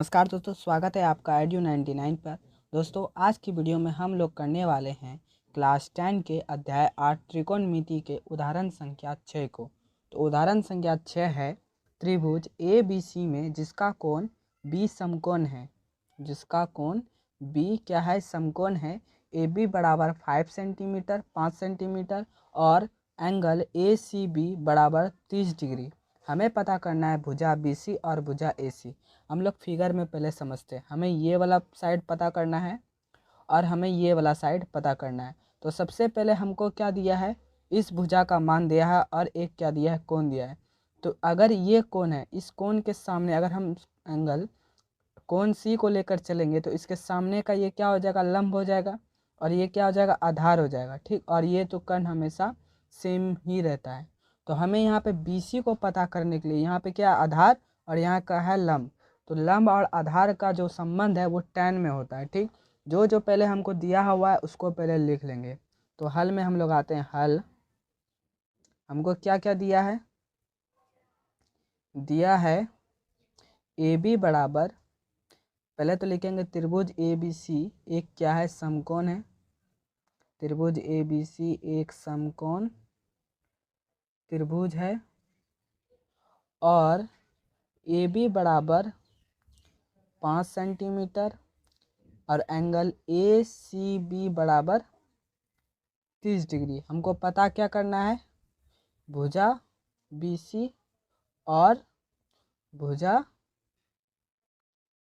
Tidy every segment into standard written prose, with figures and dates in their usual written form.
नमस्कार दोस्तों, स्वागत है आपका एड्यू 99 पर। दोस्तों, आज की वीडियो में हम लोग करने वाले हैं क्लास 10 के अध्याय 8 त्रिकोणमिति के उदाहरण संख्या 6 को। तो उदाहरण संख्या 6 है त्रिभुज ए बी सी में जिसका कोण बी समकोण है। जिसका कोण बी क्या है? समकोण है। ए बी बराबर 5 सेंटीमीटर 5 सेंटीमीटर और एंगल ए सी बी बराबर 30 डिग्री। हमें पता करना है भुजा बी सी और भुजा ए सी। हम लोग फिगर में पहले समझते हैं। हमें ये वाला साइड पता करना है और हमें ये वाला साइड पता करना है। तो सबसे पहले हमको क्या दिया है? इस भुजा का मान दिया है और एक क्या दिया है? कोण दिया है। तो अगर ये कोण है, इस कोण के सामने अगर हम एंगल कोण सी को लेकर चलेंगे तो इसके सामने का ये क्या हो जाएगा? लंब हो जाएगा और ये क्या हो जाएगा? आधार हो जाएगा। ठीक, और ये तो कोण हमेशा सेम ही रहता है। तो हमें यहाँ पे BC को पता करने के लिए यहाँ पे क्या आधार और यहाँ का है लंब। तो लंब और आधार का जो संबंध है वो tan में होता है। ठीक, जो जो पहले हमको दिया हुआ है उसको पहले लिख लेंगे। तो हल में हम लोग आते हैं। हल हमको क्या क्या दिया है? दिया है ए बी बराबर, पहले तो लिखेंगे त्रिभुज ए बी सी एक क्या है? समकोण है। त्रिभुज ए बी सी एक समकोण त्रिभुज है और ए बी बराबर 5 सेंटीमीटर और एंगल ए सी बी बराबर 30 डिग्री। हमको पता क्या करना है? भुजा बी सी और भुजा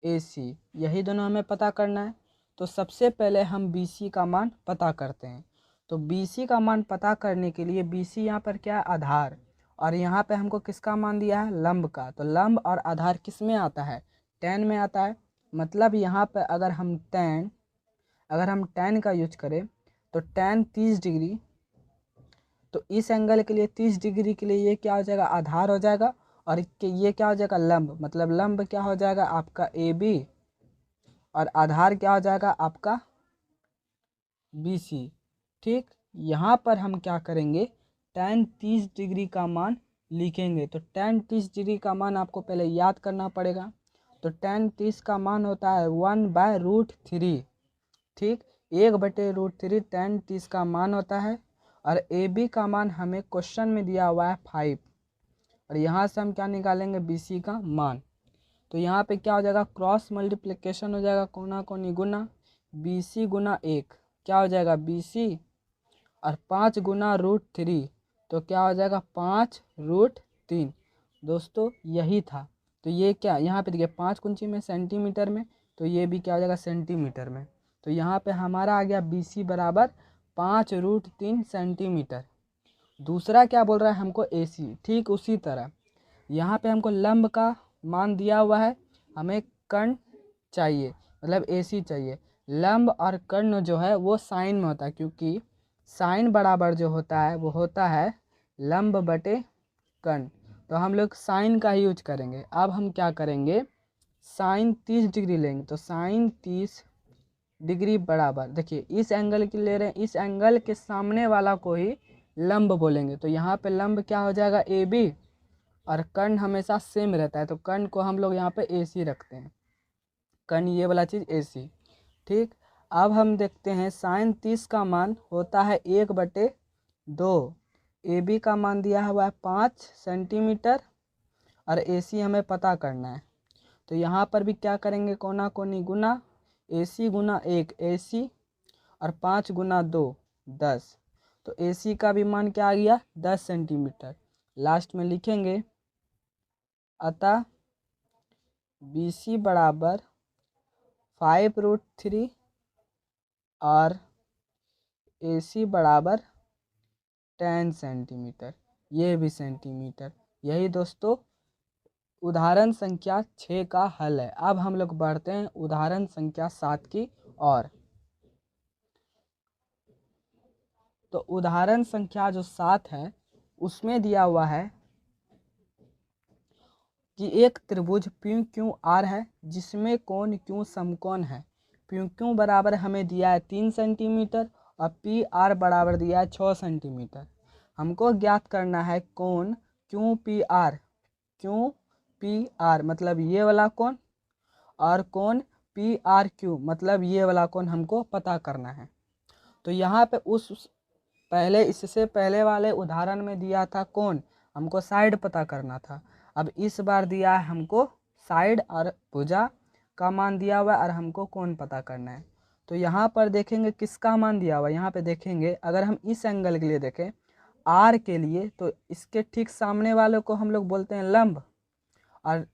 ए सी, यही दोनों हमें पता करना है। तो सबसे पहले हम बी सी का मान पता करते हैं। तो बी सी का मान पता करने के लिए बी सी यहाँ पर क्या है? आधार। और यहाँ पे हमको किसका मान दिया है? लंब का। तो लंब और आधार किस में आता है? tan में आता है। मतलब यहाँ पर अगर हम tan का यूज करें तो tan 30 डिग्री, तो इस एंगल के लिए 30 डिग्री के लिए ये क्या हो जाएगा? आधार हो जाएगा। और ये क्या हो जाएगा? लंब। मतलब लंब क्या हो जाएगा? आपका ए बी और आधार क्या हो जाएगा? आपका बी सी। ठीक, यहाँ पर हम क्या करेंगे? tan 30 डिग्री का मान लिखेंगे। तो tan 30 डिग्री का मान आपको पहले याद करना पड़ेगा। तो tan 30 का मान होता है 1/√3। ठीक, 1/√3 tan 30 का मान होता है। और ए बी का मान हमें क्वेश्चन में दिया हुआ है 5। और यहाँ से हम क्या निकालेंगे? बी सी का मान। तो यहाँ पे क्या हो जाएगा? क्रॉस मल्टीप्लिकेशन हो जाएगा, कोना कोनी गुना बी सी गुना 1 क्या हो जाएगा? बी सी और 5 गुना √3 तो क्या हो जाएगा? 5√3। दोस्तों यही था। तो ये क्या यहाँ पे देखिए 5 कुंची में सेंटीमीटर में, तो ये भी क्या हो जाएगा? सेंटीमीटर में। तो यहाँ पे हमारा आ गया बी सी बराबर 5√3 सेंटीमीटर। दूसरा क्या बोल रहा है हमको? ए सी। ठीक उसी तरह यहाँ पे हमको लंब का मान दिया हुआ है, हमें कर्ण चाहिए, मतलब ए सी चाहिए। लंब और कर्ण जो है वो साइन में होता है, क्योंकि साइन बराबर जो होता है वो होता है लंब बटे कर्ण। तो हम लोग साइन का ही यूज करेंगे। अब हम क्या करेंगे? साइन 30 डिग्री लेंगे। तो साइन 30 डिग्री बराबर, देखिए इस एंगल की ले रहे हैं, इस एंगल के सामने वाला को ही लंब बोलेंगे। तो यहाँ पे लंब क्या हो जाएगा? ए बी और कर्ण हमेशा सेम रहता है, तो कर्ण को हम लोग यहाँ पे ए सी रखते हैं। कर्ण ये वाला चीज़ ए सी। ठीक, अब हम देखते हैं साइन 30 का मान होता है 1/2। ए बी का मान दिया हुआ है 5 सेंटीमीटर और ए सी हमें पता करना है। तो यहाँ पर भी क्या करेंगे? कोना कोनी गुना ए सी गुना 1 ए सी और 5 गुना 2 10। तो ए सी का भी मान क्या आ गया? 10 सेंटीमीटर। लास्ट में लिखेंगे अतः बी सी बराबर 5√3 और ए सी बराबर 10 सेंटीमीटर। ये भी सेंटीमीटर। यही दोस्तों उदाहरण संख्या 6 का हल है। अब हम लोग बढ़ते हैं उदाहरण संख्या 7 की ओर। तो उदाहरण संख्या जो 7 है उसमें दिया हुआ है कि एक त्रिभुज पी क्यू आर है जिसमें कोण क्यू समकोण है। पी क्यू बराबर हमें दिया है 3 सेंटीमीटर और पी आर बराबर दिया है 6 सेंटीमीटर। हमको ज्ञात करना है कोण Q P R. Q P R मतलब ये वाला कोण और कोण पी आर क्यू, मतलब ये वाला कोण हमको पता करना है। तो यहाँ पे इससे पहले वाले उदाहरण में दिया था कोण, हमको साइड पता करना था। अब इस बार दिया है हमको साइड और भुजा का मान दिया हुआ है और हमको कोण पता करना है। तो यहाँ पर देखेंगे किसका मान दिया हुआ है, यहाँ पे देखेंगे अगर हम इस एंगल के लिए देखें आर के लिए, तो इसके ठीक सामने वाले को हम लोग बोलते हैं लंब, और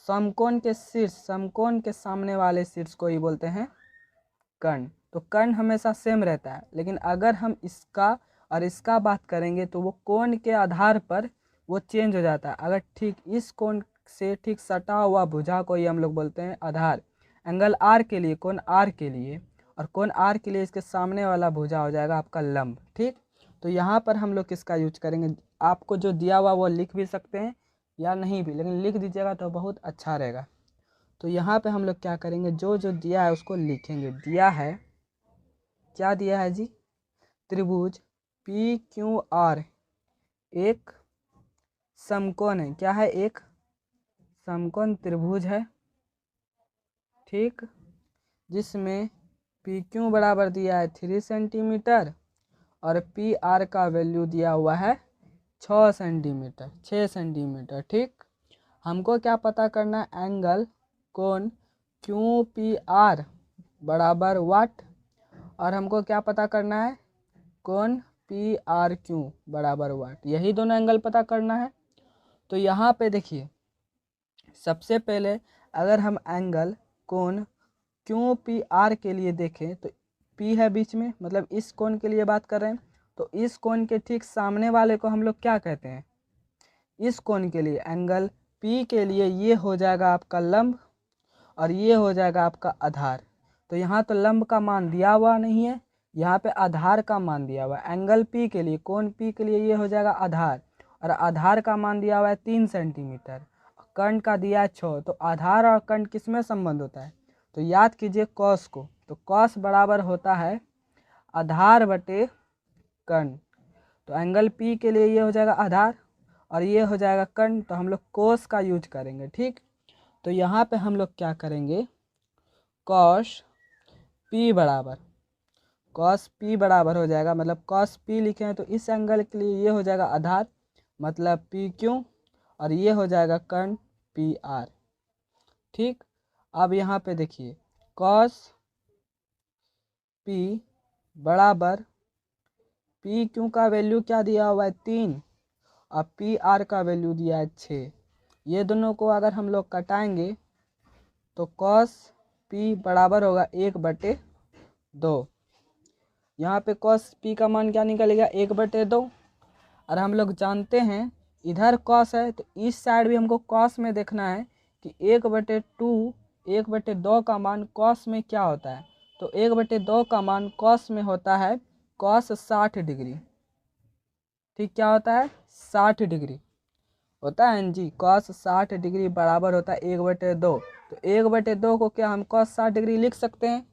समकोण के सामने वाले शीर्ष को ही बोलते हैं कर्ण। तो कर्ण हमेशा सेम रहता है, लेकिन अगर हम इसका और इसका बात करेंगे तो वो कोण के आधार पर वो चेंज हो जाता है। अगर ठीक इस कोण से ठीक सटा हुआ भुजा को ही हम लोग बोलते हैं आधार। एंगल आर के लिए, कोण आर के लिए, और कोण आर के लिए इसके सामने वाला भुजा हो जाएगा आपका लंब। ठीक, तो यहाँ पर हम लोग किसका यूज करेंगे, आपको जो दिया हुआ वो लिख भी सकते हैं या नहीं भी, लेकिन लिख दीजिएगा तो बहुत अच्छा रहेगा। तो यहाँ पे हम लोग क्या करेंगे, जो जो दिया है उसको लिखेंगे। दिया है, क्या दिया है जी, त्रिभुज पी क्यू आर एक समकोण है। क्या है, एक समकोण त्रिभुज है, ठीक, जिसमें पी क्यू बराबर दिया है 3 सेंटीमीटर और पी आर का वैल्यू दिया हुआ है 6 सेंटीमीटर। ठीक, हमको क्या पता करना है, एंगल कोण क्यू पी आर बराबर वाट, और हमको क्या पता करना है, कोण पी आर क्यू बराबर वाट। यही दोनों एंगल पता करना है। तो यहाँ पे देखिए, सबसे पहले अगर हम एंगल कोण क्यू पी आर के लिए देखें तो पी है बीच में, मतलब इस कोण के लिए बात कर रहे हैं, तो इस कोण के ठीक सामने वाले को हम लोग क्या कहते हैं, इस कोण के लिए एंगल पी के लिए ये हो जाएगा आपका लंब और ये हो जाएगा आपका आधार। तो यहाँ तो लंब का मान दिया हुआ नहीं है, यहाँ पे आधार का मान दिया हुआ है। एंगल पी के लिए, कोण पी के लिए ये हो जाएगा आधार, और आधार का मान दिया हुआ है 3 सेंटीमीटर, कर्ण का दिया है 6। तो आधार और कर्ण किस में संबंध होता है, तो याद कीजिए कॉस को। तो कॉस बराबर होता है आधार बटे कर्ण। तो एंगल पी के लिए ये हो जाएगा आधार और ये हो जाएगा कर्ण, तो हम लोग कोस का यूज करेंगे। ठीक, तो यहाँ पे हम लोग क्या करेंगे, कॉस पी बराबर हो जाएगा, मतलब कॉस पी लिखे हैं तो इस एंगल के लिए ये हो जाएगा आधार, मतलब पी क्यू, और ये हो जाएगा कर्ण पी आर। ठीक, अब यहाँ पे देखिए कॉस पी बराबर पी क्यू का वैल्यू क्या दिया हुआ है 3 और पी आर का वैल्यू दिया है 6। ये दोनों को अगर हम लोग कटाएंगे तो कॉस पी बराबर होगा 1/2। यहाँ पे कॉस पी का मान क्या निकलेगा, 1/2। और हम लोग जानते हैं इधर कॉस है तो इस साइड भी हमको कॉस में देखना है कि 1/2 का मान कॉस में क्या होता है। तो 1/2 का मान कॉस में होता है कॉस 60 डिग्री। ठीक, क्या होता है, 60 डिग्री होता है जी। कॉस 60 डिग्री बराबर होता है 1/2। तो 1/2 को क्या हम कॉस 60 डिग्री लिख सकते हैं।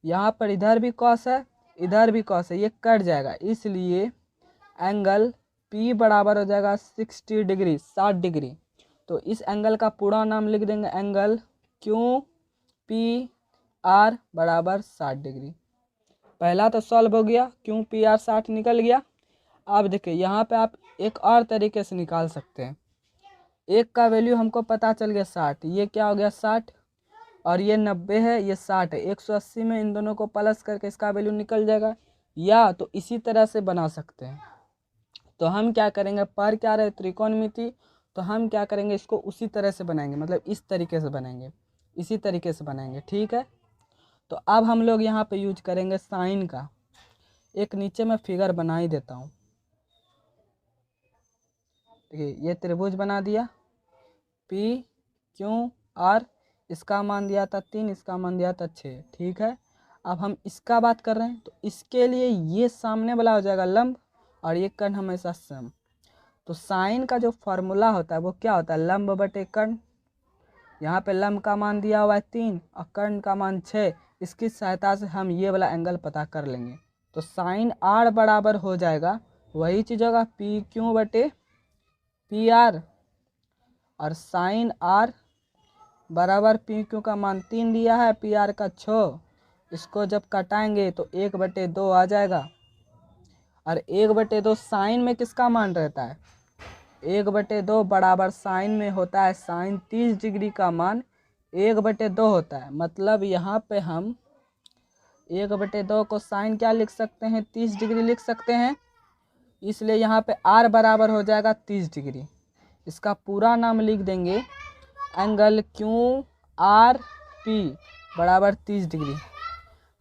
यहाँ पर इधर भी कॉस है, इधर भी कॉस है, ये कट जाएगा, इसलिए एंगल P बराबर हो जाएगा 60 डिग्री, 60 डिग्री। तो इस एंगल का पूरा नाम लिख देंगे, एंगल QPR बराबर 60 डिग्री। पहला तो सॉल्व हो गया, QPR 60 निकल गया। अब देखिए यहाँ पे आप एक और तरीके से निकाल सकते हैं। एक का वैल्यू हमको पता चल गया 60, ये क्या हो गया 60, और ये 90 है, ये 60 है, 180 में इन दोनों को प्लस करके इसका वैल्यू निकल जाएगा। या तो इसी तरह से बना सकते हैं। तो हम क्या करेंगे, पर क्या रहे त्रिकोणमिति, तो हम क्या करेंगे, इसको उसी तरह से बनाएंगे, मतलब इस तरीके से बनाएंगे, इसी तरीके से बनाएंगे। ठीक है, तो अब हम लोग यहाँ पे यूज करेंगे साइन का। एक नीचे में फिगर बना ही देता हूँ। देखिए ये त्रिभुज बना दिया, पी क्यू आर, इसका मान दिया था 3, इसका मान दिया था 6। ठीक है, अब हम इसका बात कर रहे हैं तो इसके लिए ये सामने वाला हो जाएगा लंब और ये कर्ण हमेशा सम। तो साइन का जो फॉर्मूला होता है वो क्या होता है, लंब बटे कर्ण। यहाँ पे लंब का मान दिया हुआ है 3 और कर्ण का मान 6। इसकी सहायता से हम ये वाला एंगल पता कर लेंगे। तो साइन आर बराबर हो जाएगा, वही चीज़ होगा पी क्यू बटे पी आर, और साइन आर बराबर पी क्यू का मान 3 दिया है, पी आर का 6। इसको जब कटाएंगे तो 1/2 आ जाएगा। और 1/2 साइन में किसका मान रहता है? 1/2 बराबर साइन में होता है साइन 30 डिग्री का मान 1/2 होता है। मतलब यहाँ पे हम 1/2 को साइन क्या लिख सकते हैं? 30 डिग्री लिख सकते हैं। इसलिए यहाँ पे आर बराबर हो जाएगा 30 डिग्री। इसका पूरा नाम लिख देंगे, एंगल क्यू आर पी बराबर 30 डिग्री।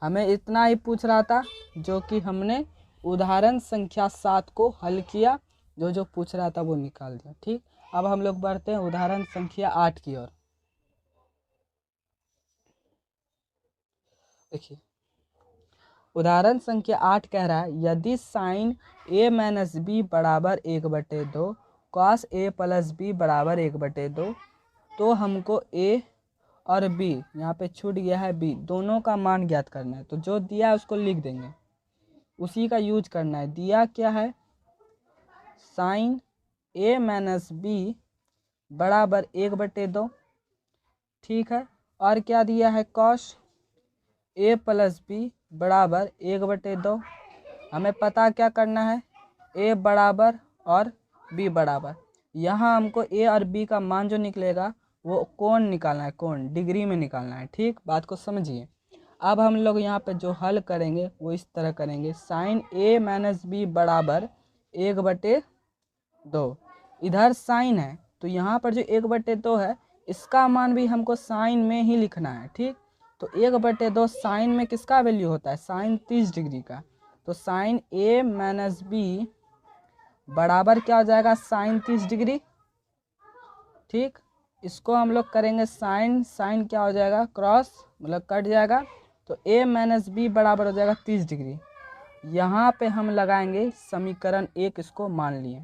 हमें इतना ही पूछ रहा था, जो कि हमने उदाहरण संख्या 7 को हल किया। जो पूछ रहा था वो निकाल दिया। ठीक, अब हम लोग बढ़ते हैं उदाहरण संख्या 8 की ओर। देखिए, उदाहरण संख्या 8 कह रहा है, यदि साइन a माइनस बी बराबर 1/2 कॉस a प्लस बी बराबर 1/2, तो हमको a और b, यहाँ पे छूट गया है b, दोनों का मान ज्ञात करना है। तो जो दिया है उसको लिख देंगे, उसी का यूज करना है। दिया क्या है? साइन a माइनस बी बराबर 1/2। ठीक है, और क्या दिया है? कॉस a प्लस बी बराबर 1/2। हमें पता क्या करना है? a बराबर और b बराबर। यहाँ हमको a और b का मान जो निकलेगा वो कोण निकालना है, कोण डिग्री में निकालना है। ठीक, बात को समझिए। अब हम लोग यहाँ पे जो हल करेंगे वो इस तरह करेंगे, साइन a माइनस बी बराबर 1/2। इधर साइन है तो यहाँ पर जो 1/2 है इसका मान भी हमको साइन में ही लिखना है। ठीक, तो 1/2 साइन में किसका वैल्यू होता है? साइन 30 डिग्री का। तो साइन a माइनस बी बराबर क्या हो जाएगा? Sine 30 degree. ठीक, इसको हम लोग करेंगे साइन, साइन क्या हो जाएगा? क्रॉस, मतलब कट जाएगा। तो a माइनस बी बराबर हो जाएगा 30 डिग्री। यहाँ पे हम लगाएंगे समीकरण 1, इसको मान लिए।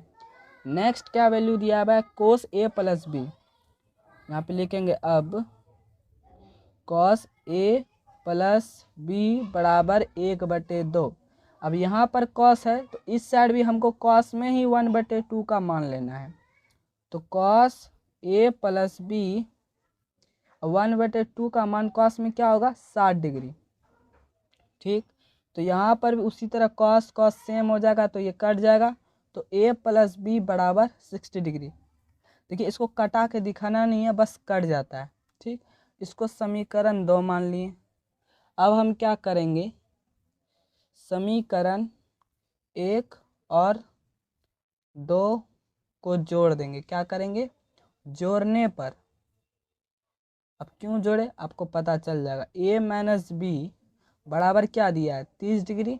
नेक्स्ट क्या वैल्यू दिया हुआ है? कोस a प्लस बी। यहाँ पे लिखेंगे अब कॉस a प्लस बी बराबर 1/2। अब यहाँ पर कॉस है तो इस साइड भी हमको कॉस में ही 1/2 का मान लेना है। तो कॉस a प्लस बी 1/2 का मान कॉस में क्या होगा? 60 डिग्री। ठीक, तो यहाँ पर भी उसी तरह कॉस कॉस सेम हो जाएगा तो ये कट जाएगा। तो a प्लस बी बराबर 60 डिग्री। देखिए, इसको कटा के दिखाना नहीं है, बस कट जाता है। ठीक, इसको समीकरण 2 मान लिए। अब हम क्या करेंगे? समीकरण 1 और 2 को जोड़ देंगे। क्या करेंगे? जोड़ने पर, अब क्यों जोड़े आपको पता चल जाएगा। a माइनस बी बराबर क्या दिया है? 30 डिग्री।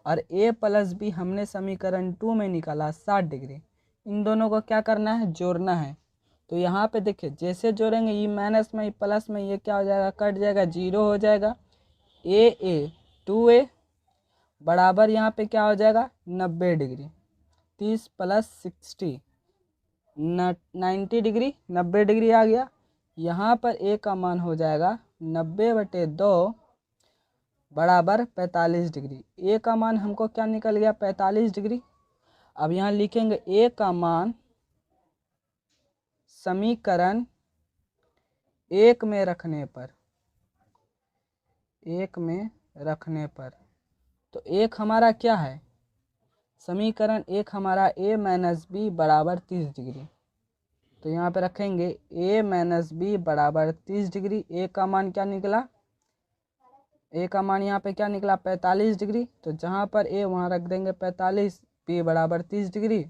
और a प्लस बी हमने समीकरण 2 में निकाला 60 डिग्री। इन दोनों को क्या करना है? जोड़ना है। तो यहाँ पे देखिए, जैसे जोड़ेंगे ये माइनस में, ये प्लस में, ये क्या हो जाएगा? कट जाएगा, 0 हो जाएगा। a 2a बराबर यहाँ पे क्या हो जाएगा? 90 डिग्री। 30 प्लस 60 90 डिग्री, 90 डिग्री आ गया। यहाँ पर a का मान हो जाएगा 90/2 बराबर 45 डिग्री। a का मान हमको क्या निकल गया? 45 डिग्री। अब यहाँ लिखेंगे a का मान समीकरण 1 में रखने पर, 1 में रखने पर, तो 1 हमारा क्या है? समीकरण 1 हमारा a माइनस बी बराबर 30 डिग्री। तो यहाँ पे रखेंगे a माइनस बी बराबर 30 डिग्री। a का मान क्या निकला? a का मान यहाँ पे क्या निकला? 45 डिग्री। तो जहाँ पर a वहाँ रख देंगे 45, b बराबर 30 डिग्री।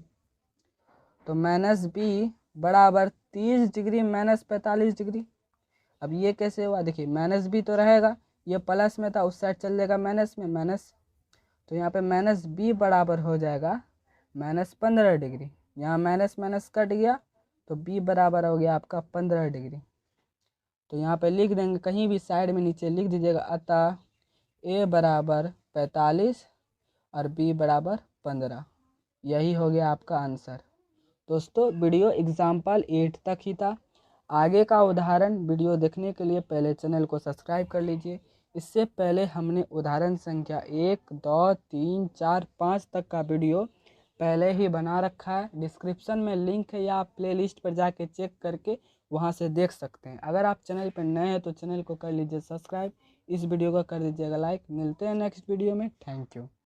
तो माइनस b बराबर 30 डिग्री माइनस 45 डिग्री। अब ये कैसे हुआ? देखिए, माइनस b तो रहेगा, ये प्लस में था, उस साइड चल जाएगा माइनस में, माइनस। तो यहाँ पे माइनस b बराबर हो जाएगा माइनस 15 डिग्री। यहाँ माइनस माइनस कट गया तो b बराबर हो गया आपका 15 डिग्री। तो यहाँ पे लिख देंगे, कहीं भी साइड में नीचे लिख दीजिएगा, अतः a बराबर 45 और b बराबर 15। यही हो गया आपका आंसर। दोस्तों, वीडियो एग्जाम्पल 8 तक ही था। आगे का उदाहरण वीडियो देखने के लिए पहले चैनल को सब्सक्राइब कर लीजिए। इससे पहले हमने उदाहरण संख्या 1, 2, 3, 4, 5 तक का वीडियो पहले ही बना रखा है। डिस्क्रिप्शन में लिंक है या आप प्लेलिस्ट पर जाके चेक करके वहाँ से देख सकते हैं। अगर आप चैनल पर नए हैं तो चैनल को कर लीजिए सब्सक्राइब, इस वीडियो को कर दीजिएगा लाइक। मिलते हैं नेक्स्ट वीडियो में। Thank you.